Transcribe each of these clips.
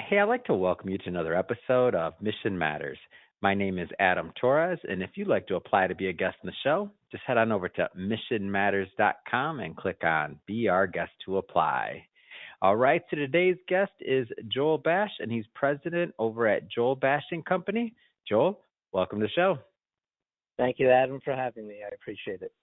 Hey, I'd like to welcome you to another episode of Mission Matters. My name is Adam Torres, and if you'd like to apply to be a guest in the show, just head on over to missionmatters.com and click on Be Our Guest to apply. All right, so today's guest is Joel Bash, and he's president over at Joel Bash and Company. Joel, welcome to the show. Thank you, Adam, for having me. I appreciate it.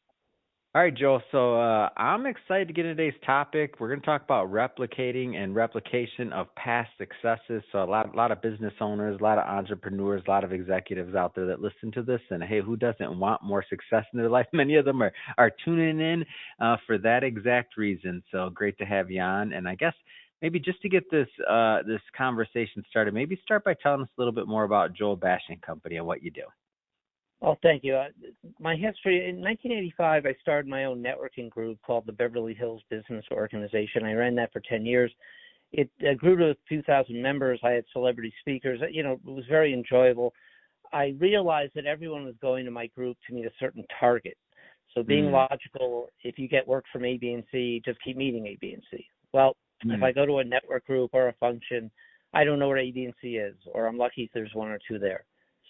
All right, Joel. So I'm excited to get into today's topic. We're going to talk about replicating and replication of past successes. So a lot of business owners, a lot of entrepreneurs, a lot of executives out there that listen to this. And hey, who doesn't want more success in their life? Many of them are tuning in for that exact reason. So great to have you on. And I guess maybe just to get this this conversation started, maybe start by telling us a little bit more about Joel Bash and Company and what you do. Well, thank you. My history, in 1985, I started my own networking group called the Beverly Hills Business Organization. I ran that for 10 years. It grew to a few thousand members. I had celebrity speakers. It was very enjoyable. I realized that everyone was going to my group to meet a certain target. So being logical, if you get work from A, B, and C, just keep meeting A, B, and C. Well, if I go to a network group or a function, I don't know where A, B, and C is, or I'm lucky if there's one or two there.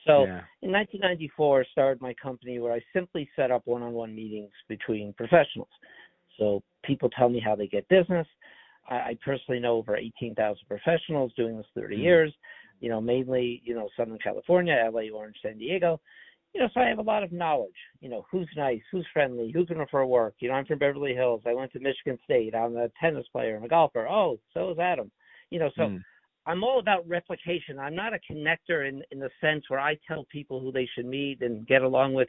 So in 1994, I started my company where I simply set up one-on-one meetings between professionals. So people tell me how they get business. I personally know over 18,000 professionals doing this 30 years, mainly, Southern California, LA, Orange, San Diego. So I have a lot of knowledge, who's nice, who's friendly, who can refer work. I'm from Beverly Hills. I went to Michigan State. I'm a tennis player. I'm a golfer. Oh, so is Adam. I'm all about replication. I'm not a connector in the sense where I tell people who they should meet and get along with.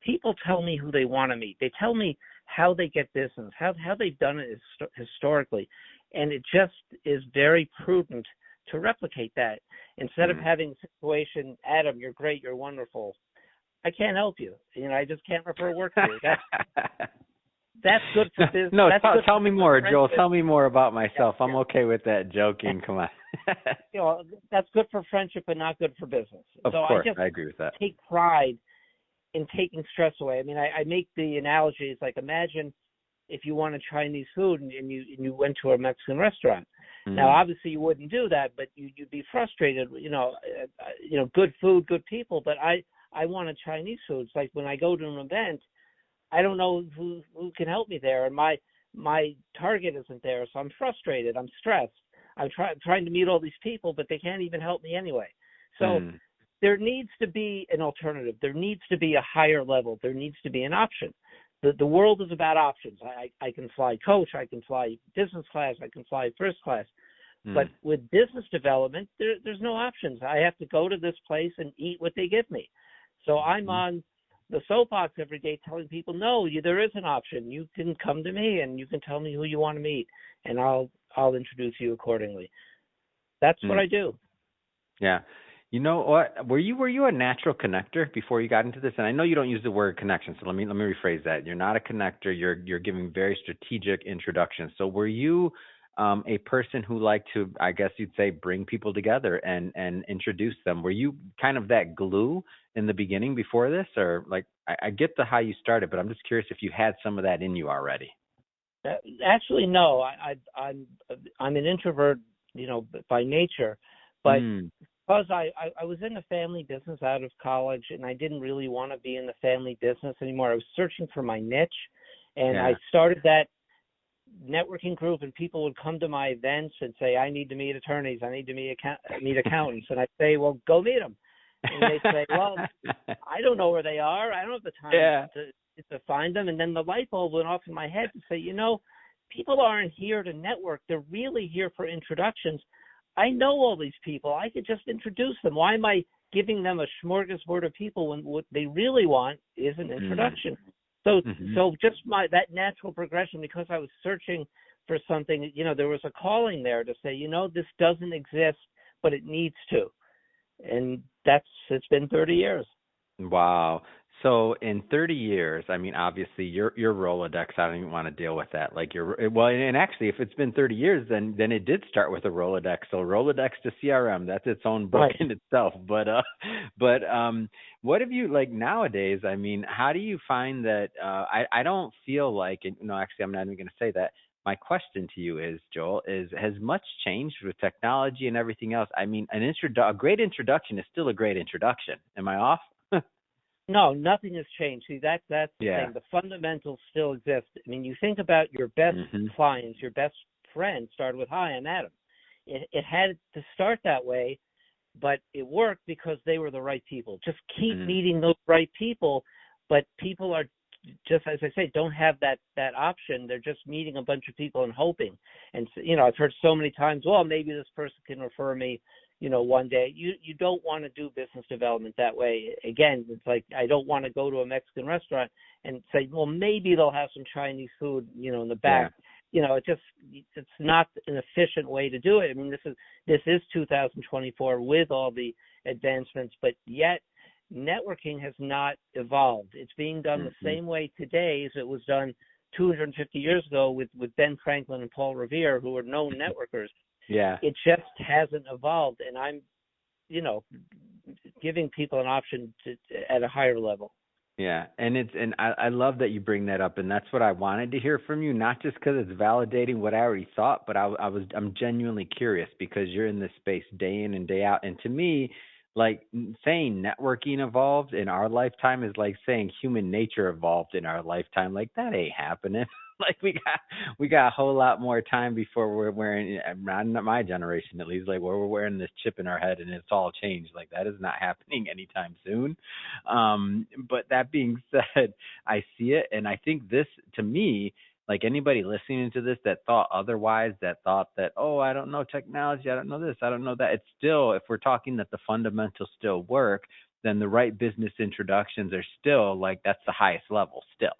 People tell me who they want to meet. They tell me how they get business, how they've done it historically. And it just is very prudent to replicate that. Instead of having a situation, Adam, you're great, you're wonderful. I can't help you. I just can't refer work to you. That's good for business. No, tell me more, Joel. Tell me more about myself. I'm okay with that joking. Come on. That's good for friendship, but not good for business. Of course, I agree with that. Take pride in taking stress away. I mean, I make the analogy. It's like, imagine if you wanted Chinese food and you went to a Mexican restaurant. Now, obviously, you wouldn't do that, but you'd be frustrated. Good food, good people, but I wanted Chinese food. It's like when I go to an event, I don't know who can help me there, and my target isn't there, so I'm frustrated. I'm stressed. I'm trying to meet all these people, but they can't even help me anyway. So there needs to be an alternative. There needs to be a higher level. There needs to be an option. The world is about options. I can fly coach. I can fly business class. I can fly first class. But with business development, there's no options. I have to go to this place and eat what they give me. So I'm on the soapbox every day telling people, no, there is an option. You can come to me and you can tell me who you want to meet, and I'll introduce you accordingly. That's what I do. Yeah. You know what? Were you a natural connector before you got into this? And I know you don't use the word connection, so let me rephrase that. You're not a connector. You're giving very strategic introductions. So were you a person who liked to, I guess you'd say, bring people together and introduce them? Were you kind of that glue in the beginning before this, or like I get how you started, but I'm just curious if you had some of that in you already. Actually, no. I'm an introvert, by nature, but because I was in the family business out of college, and I didn't really want to be in the family business anymore. I was searching for my niche, and I started that networking group, and people would come to my events and say, I need to meet attorneys, I need to meet accountants, and I'd say, well, go meet them. And they'd say, well, I don't know where they are. I don't have the time to find them. And then the light bulb went off in my head to say, people aren't here to network. They're really here for introductions. I know all these people. I could just introduce them. Why am I giving them a smorgasbord of people when what they really want is an introduction? So just that natural progression, because I was searching for something, there was a calling there to say, this doesn't exist, but it needs to. And it's been 30 years. Wow. So in 30 years, I mean, obviously your Rolodex, I don't even want to deal with that. Like and actually, if it's been 30 years, then it did start with a Rolodex. So Rolodex to CRM, that's its own book in itself. But what have you, like nowadays? I mean, how do you find that? I don't feel like, actually, I'm not even going to say that. my question to you is, Joel, is has much changed with technology and everything else? I mean, a great introduction is still a great introduction. Am I off? No, nothing has changed. See, that's the Yeah. thing. The fundamentals still exist. I mean, you think about your best clients, your best friends started with, "Hi, I'm Adam." It had to start that way, but it worked because they were the right people. Just keep meeting those right people, but people are just, as I say, don't have that option. They're just meeting a bunch of people and hoping. And I've heard so many times, well, maybe this person can refer me, one day. You don't want to do business development that way. Again, it's like, I don't want to go to a Mexican restaurant and say, well, maybe they'll have some Chinese food, in the back. Yeah. It's not an efficient way to do it. I mean, this is 2024 with all the advancements, but yet networking has not evolved. It's being done the same way today as it was done 250 years ago with Ben Franklin and Paul Revere, who were known networkers. Yeah. It just hasn't evolved, and I'm, giving people an option at a higher level. Yeah, and I love that you bring that up, and that's what I wanted to hear from you. Not just because it's validating what I already thought, but I'm genuinely curious because you're in this space day in and day out, and to me, like saying networking evolved in our lifetime is like saying human nature evolved in our lifetime. Like that ain't happening. Like we got a whole lot more time before we're wearing, not my generation at least, like where we're wearing this chip in our head and it's all changed. Like that is not happening anytime soon. But that being said, I see it, and I think this, to me, like anybody listening to this that thought otherwise, that thought that, oh, I don't know technology, I don't know this, I don't know that, it's still, if we're talking that the fundamentals still work, then the right business introductions are still like, that's the highest level still.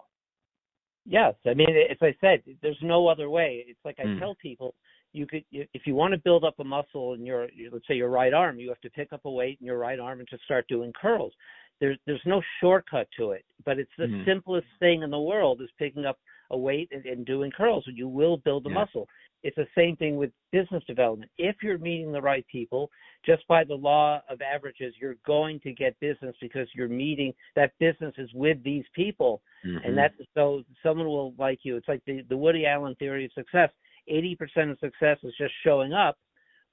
Yes, I mean, as I said, there's no other way. It's like I tell people, if you want to build up a muscle in let's say your right arm, you have to pick up a weight in your right arm and just start doing curls. There's no shortcut to it, but it's the simplest thing in the world is picking up a weight and doing curls, and you will build the muscle. It's the same thing with business development. If you're meeting the right people, just by the law of averages, you're going to get business because you're meeting, that business is with these people. And so someone will like you. It's like the Woody Allen theory of success. 80% of success is just showing up,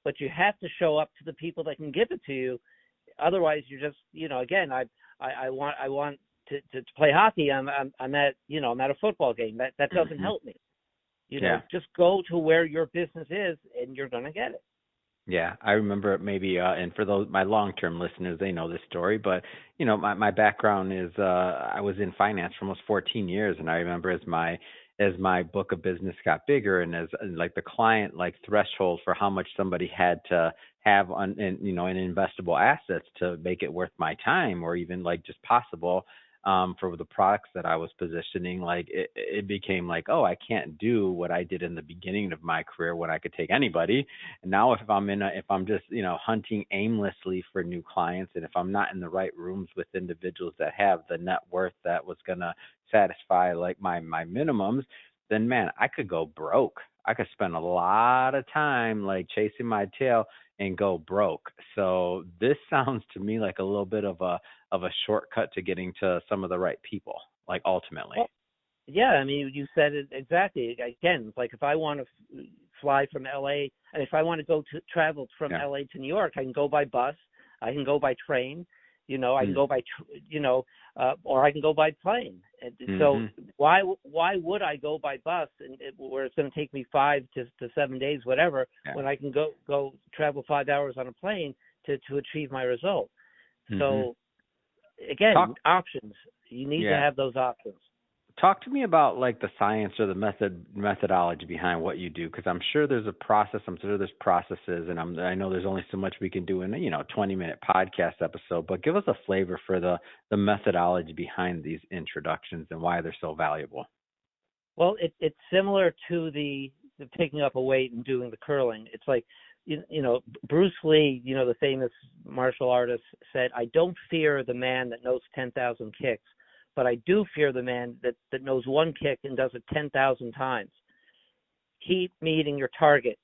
but you have to show up to the people that can give it to you. Otherwise, you're just, again, I want to play hockey. I'm at I'm at a football game. That doesn't help me. Just go to where your business is, and you're gonna get it. Yeah, I remember maybe, and for those my long-term listeners, they know this story. But my background is I was in finance for almost 14 years, and I remember as my book of business got bigger, and as like the client like threshold for how much somebody had to have on in investable assets to make it worth my time, or even like just possible. For the products that I was positioning, like it became like, oh, I can't do what I did in the beginning of my career when I could take anybody. And now if I'm just, hunting aimlessly for new clients, and if I'm not in the right rooms with individuals that have the net worth that was going to satisfy like my minimums, then man, I could go broke. I could spend a lot of time like chasing my tail and go broke. So this sounds to me like a little bit of a shortcut to getting to some of the right people, like ultimately. Well, yeah, I mean, you said it exactly. Again, it's like if I want to fly from LA, and if I want to travel from LA to New York, I can go by bus, I can go by train, I can go by, or I can go by plane. And so why would I go by bus where it's going to take me 5 to 7 days, whatever, when I can go travel 5 hours on a plane to achieve my result? So again, options. You need to have those options. Talk to me about like the science or the methodology behind what you do, because I'm sure there's a process. I'm sure there's processes, and I know there's only so much we can do in a 20-minute podcast episode. But give us a flavor for the methodology behind these introductions and why they're so valuable. Well, it's similar to the picking up a weight and doing the curling. It's like Bruce Lee, the famous martial artist, said, "I don't fear the man that knows 10,000 kicks, but I do fear the man that knows one kick and does it 10,000 times." Keep meeting your target.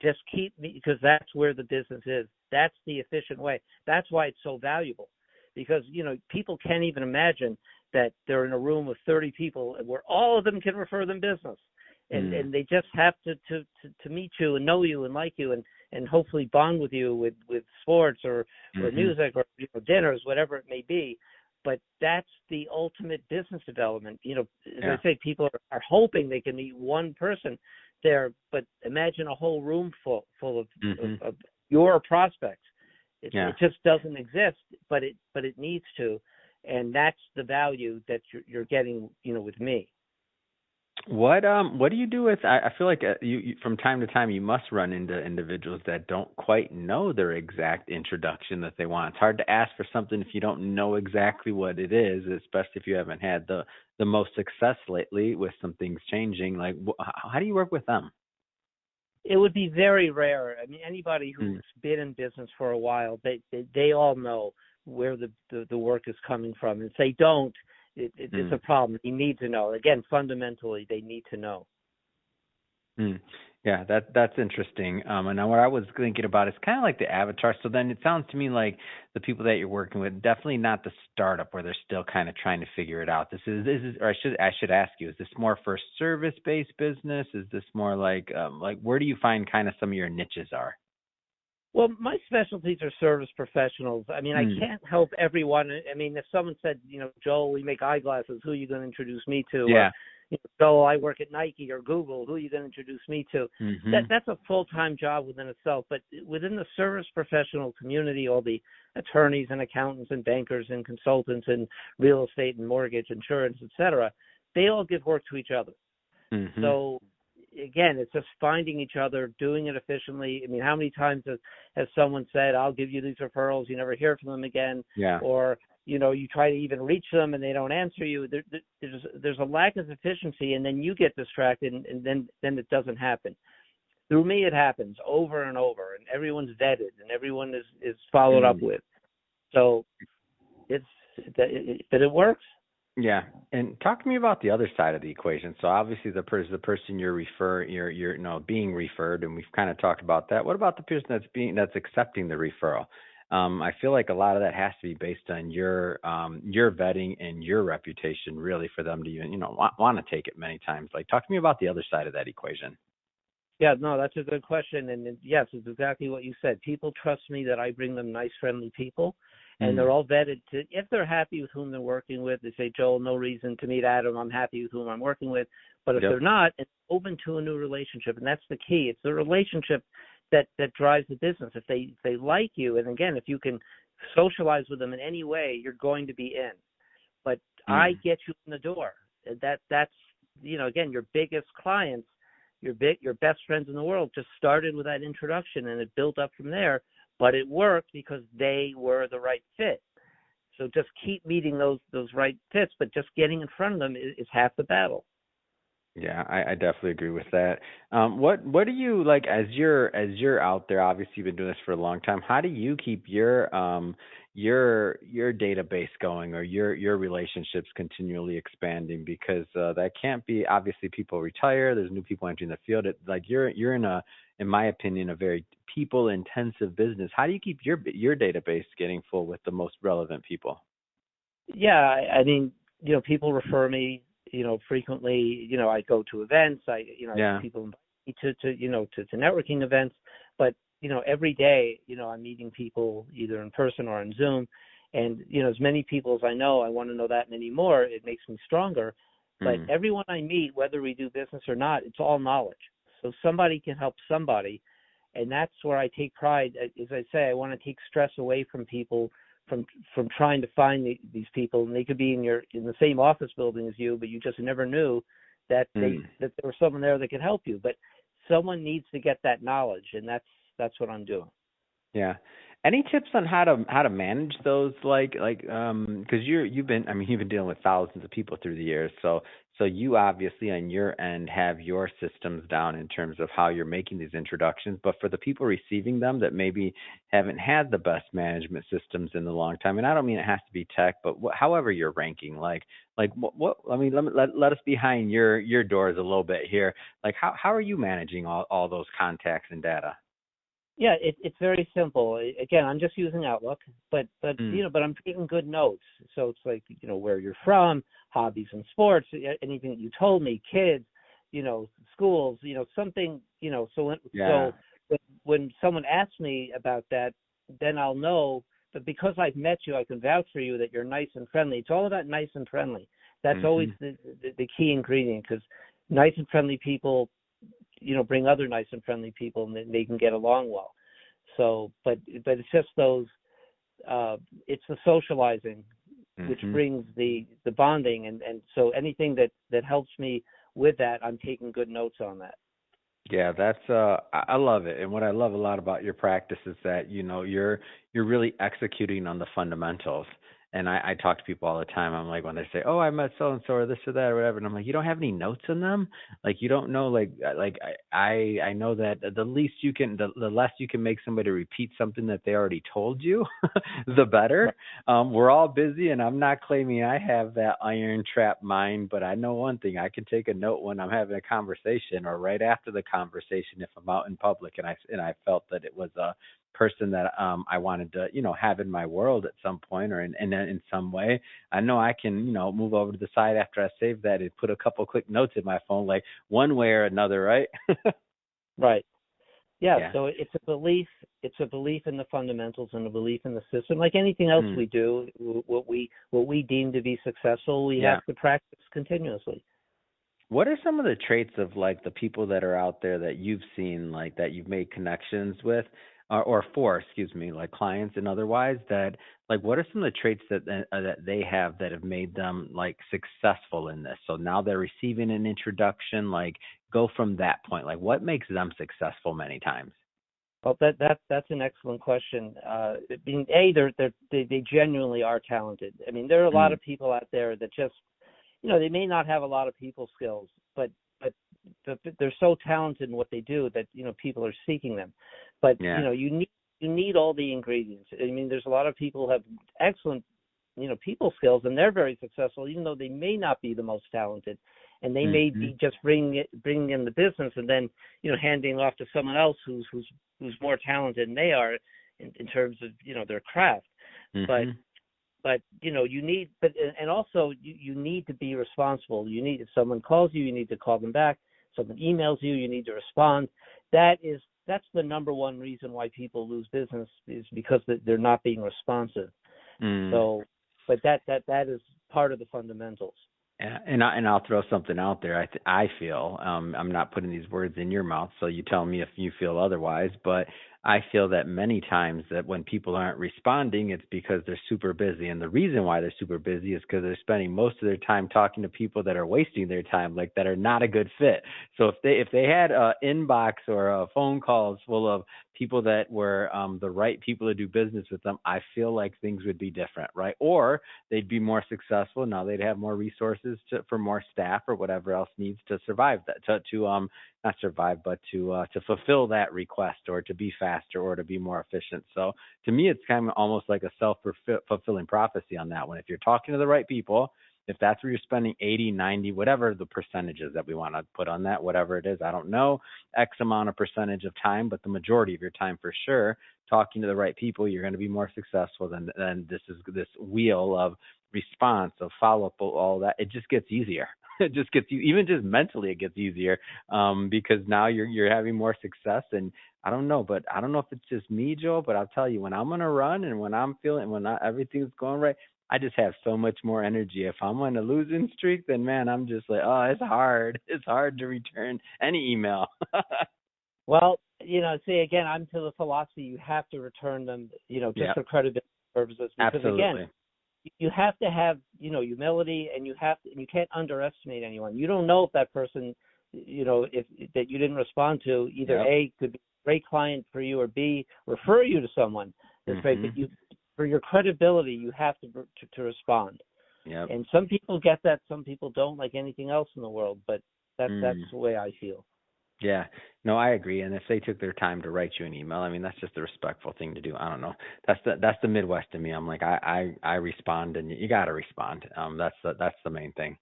Just because that's where the business is. That's the efficient way. That's why it's so valuable, because people can't even imagine that they're in a room with 30 people where all of them can refer them business. and Mm. they just have to meet you and know you and like you and hopefully bond with you with sports or Mhm. music or dinners, whatever it may be. But that's the ultimate business development. As Yeah. I say, people are hoping they can meet one person there, but imagine a whole room full Mhm. of your prospects. Yeah. It just doesn't exist, but it needs to, and that's the value that you're getting, with me. What do you do with I feel like you from time to time you must run into individuals that don't quite know their exact introduction that they want. It's hard to ask for something if you don't know exactly what it is, especially if you haven't had the most success lately with some things changing. Like how do you work with them? It would be very rare. I mean, anybody Mm. who's been in business for a while, they all know where the work is coming from. And if they don't, it's a Mm. problem. You need to know. Again, fundamentally, they need to know. Mm. Yeah, that's interesting. And now what I was thinking about is kind of like the avatar. So then it sounds to me like the people that you're working with, definitely not the startup where they're still kind of trying to figure it out. This is, or I should ask you, is this more for service based business? Is this more like where do you find kind of some of your niches are? Well, my specialties are service professionals. I mean, I Mm. can't help everyone. I mean, if someone said, Joel, we make eyeglasses, who are you going to introduce me to? Or, Yeah. Joel, I work at Nike or Google, who are you going to introduce me to? Mhm. That's a full-time job within itself. But within the service professional community, all the attorneys and accountants and bankers and consultants and real estate and mortgage, insurance, et cetera, they all give work to each other. Mhm. So again, it's just finding each other, doing it efficiently. I mean, how many times has someone said, "I'll give you these referrals," you never hear from them again, Yeah. or you try to even reach them and they don't answer you. There's a lack of efficiency, and then you get distracted, and then it doesn't happen. Through me, it happens over and over, and everyone's vetted, and everyone is followed up Mm. with. So it's but it works. Yeah, and talk to me about the other side of the equation. So obviously the person you're being referred, and we've kind of talked about that. What about the person that's accepting the referral? I feel like a lot of that has to be based on your vetting and your reputation, really, for them to even want to take it many times. Like, talk to me about the other side of that equation. Yeah, no, that's a good question. And yes, it's exactly what you said. People trust me that I bring them nice, friendly people, and Mm. they're all vetted to, if they're happy with whom they're working with, they say, Joel, no reason to meet Adam. I'm happy with whom I'm working with. But if Yep. they're not, it's open to a new relationship. And that's the key. It's the relationship that drives the business. If they like you, and again, if you can socialize with them in any way, you're going to be in. But I Mm. get you in the door. That's again, your biggest clients, your best friends in the world just started with that introduction, and it built up from there. But it worked because they were the right fit. So just keep meeting those right fits, but just getting in front of them is half the battle. Yeah, I definitely agree with that. What do you like as you're out there? Obviously, you've been doing this for a long time. How do you keep your database going or your relationships continually expanding? Because that can't be obviously people retire. There's new people entering the field. Like you're in my opinion, a very people intensive business. How do you keep your database getting full with the most relevant people? Yeah, I mean, people refer me, frequently. I go to events. Yeah. People invite me to networking events. But every day, I'm meeting people either in person or on Zoom, and as many people as I know, I want to know that many more. It makes me stronger. But Mm. everyone I meet, whether we do business or not, it's all knowledge. So somebody can help somebody, and that's where I take pride. As I say, I want to take stress away from people from trying to find these people, and they could be in the same office building as you, but you just never knew that Mm. that there was someone there that could help you. But someone needs to get that knowledge, and that's what I'm doing. Yeah. Any tips on how to manage those because you've been dealing with thousands of people through the years, so you obviously on your end have your systems down in terms of how you're making these introductions, but for the people receiving them that maybe haven't had the best management systems in a long time, and I don't mean it has to be tech, but however you're ranking, like what I mean, let us behind your doors a little bit here. Like how are you managing all those contacts and data? Yeah, it's very simple. Again, I'm just using Outlook, but Mm. but I'm taking good notes. So it's like where you're from, hobbies and sports, anything that you told me, kids, schools, something, Yeah. so when someone asks me about that, then I'll know. But because I've met you, I can vouch for you that you're nice and friendly. It's all about nice and friendly. That's always Mhm. the key ingredient, because nice and friendly people, bring other nice and friendly people, and they can get along well. So, but it's just those, it's the socializing which Mhm. brings the bonding, and so anything that helps me with that, I'm taking good notes on that. Yeah, that's I love it. And what I love a lot about your practice is that, you're really executing on the fundamentals. And I talk to people all the time. I'm like when they say, "Oh, I met so and so or this or that or whatever." And I'm like, "You don't have any notes in them? Like you don't know I know that the least you can the less you can make somebody repeat something that they already told you, the better." Right. We're all busy, and I'm not claiming I have that iron trap mind, but I know one thing: I can take a note when I'm having a conversation, or right after the conversation if I'm out in public, and I felt that it was a person that I wanted to have in my world at some point, or in some way. I know I can move over to the side after I save that and put a couple quick notes in my phone, like one way or another, right? Right. Yeah. Yeah. So it's a belief. It's a belief in the fundamentals and a belief in the system. Like anything else Mm. we do, what we deem to be successful, we Yeah. have to practice continuously. What are some of the traits of like the people that are out there that you've seen, like that you've made connections with, or for, excuse me, like clients and otherwise, that like what are some of the traits that they have that have made them like successful in this? So now they're receiving an introduction, like go from that point. Like what makes them successful many times? Well, that's an excellent question. Being they genuinely are talented. I mean, there are a lot Mm. of people out there that just, they may not have a lot of people skills, but but they're so talented in what they do that people are seeking them. But Yeah. you need all the ingredients. I mean, there's a lot of people who have excellent people skills, and they're very successful, even though they may not be the most talented, and they may Hmm. be just bringing in the business, and then handing off to someone else who's more talented than they are in terms of their craft. But Hmm. you need, and also you need to be responsible. You need, if someone calls you, you need to call them back. Someone emails you, you need to respond. That's the number one reason why people lose business, is because they're not being responsive. Mm. So, but that is part of the fundamentals. Yeah, and I'll throw something out there. I feel I'm not putting these words in your mouth, so you tell me if you feel otherwise. But I feel that many times that when people aren't responding, it's because they're super busy, and the reason why they're super busy is because they're spending most of their time talking to people that are wasting their time, like that are not a good fit. So if they had a inbox or phone calls full of people that were the right people to do business with them, I feel like things would be different, right? Or they'd be more successful. Now they'd have more resources for more staff or whatever else needs to survive that to not survive but to fulfill that request, or to be faster, or to be more efficient. So to me it's kind of almost like a self fulfilling prophecy on that one. If you're talking to the right people, if that's where you're spending 80, 90, whatever the percentages that we want to put on that, whatever it is, I don't know, X amount of percentage of time, but the majority of your time for sure, talking to the right people, you're going to be more successful than this wheel of response, of follow up, all that. It just gets easier. It just gets you, even just mentally, it gets easier because now you're having more success. And I don't know if it's just me, Joe, but I'll tell you, when I'm gonna run and when I'm feeling everything's going right, I just have so much more energy. If I'm on a losing streak, then man, I'm just like, oh, it's hard. It's hard to return any email. Well, see, again, I'm to the philosophy you have to return them, just Yeah, for credibility purposes, because again, absolutely. you have to have humility, and you can't underestimate anyone. You don't know if that person, if that you didn't respond to, either Yep. A, could be a great client for you, or B, refer you to someone that's great. But Mhm. for your credibility, you have to respond. Yep. And some people get that, some people don't, like anything else in the world. But that's Mm. the way I feel. Yeah. No, I agree. And if they took their time to write you an email, I mean, that's just the respectful thing to do. I don't know. That's the Midwest in me. I'm like, I respond, and you got to respond. That's the main thing.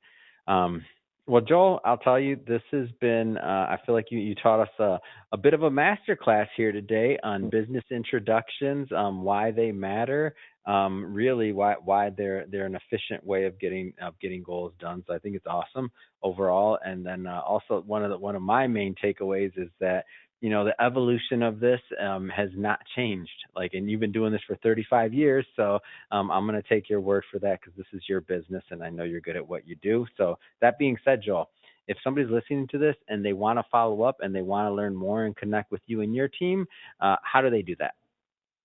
Um, Well, Joel, I'll tell you, this has been, I feel like you taught us a bit of a master class here today on business introductions, why they matter, really why they're an efficient way of getting goals done. So I think it's awesome overall. And then also one of my main takeaways is that the evolution of this has not changed. Like, and you've been doing this for 35 years, so I'm going to take your word for that because this is your business, and I know you're good at what you do. So that being said, Joel, if somebody's listening to this and they want to follow up and they want to learn more and connect with you and your team, how do they do that?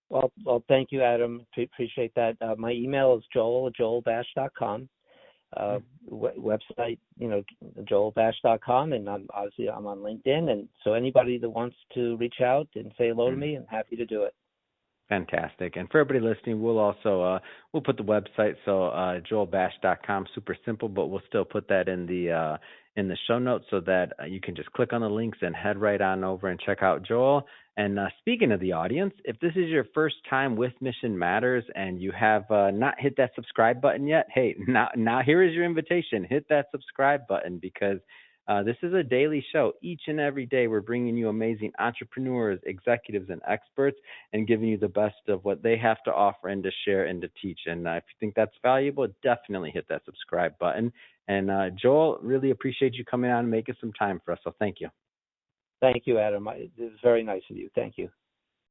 Well, thank you, Adam. Appreciate that. My email is joel@joelbash.com. Website, joelbash.com, and I'm on LinkedIn, and so anybody that wants to reach out and say hello to me, I'm happy to do it. Fantastic. And for everybody listening, we'll also we'll put the website, so joelbash.com, super simple, but we'll still put that in the show notes so that you can just click on the links and head right on over and check out Joel. And speaking of the audience, if this is your first time with Mission Matters and you have not hit that subscribe button yet, hey, now here is your invitation. Hit that subscribe button because this is a daily show. Each and every day, we're bringing you amazing entrepreneurs, executives, and experts and giving you the best of what they have to offer and to share and to teach. And if you think that's valuable, definitely hit that subscribe button. And Joel, really appreciate you coming on and making some time for us. So thank you. Thank you, Adam. It was very nice of you. Thank you.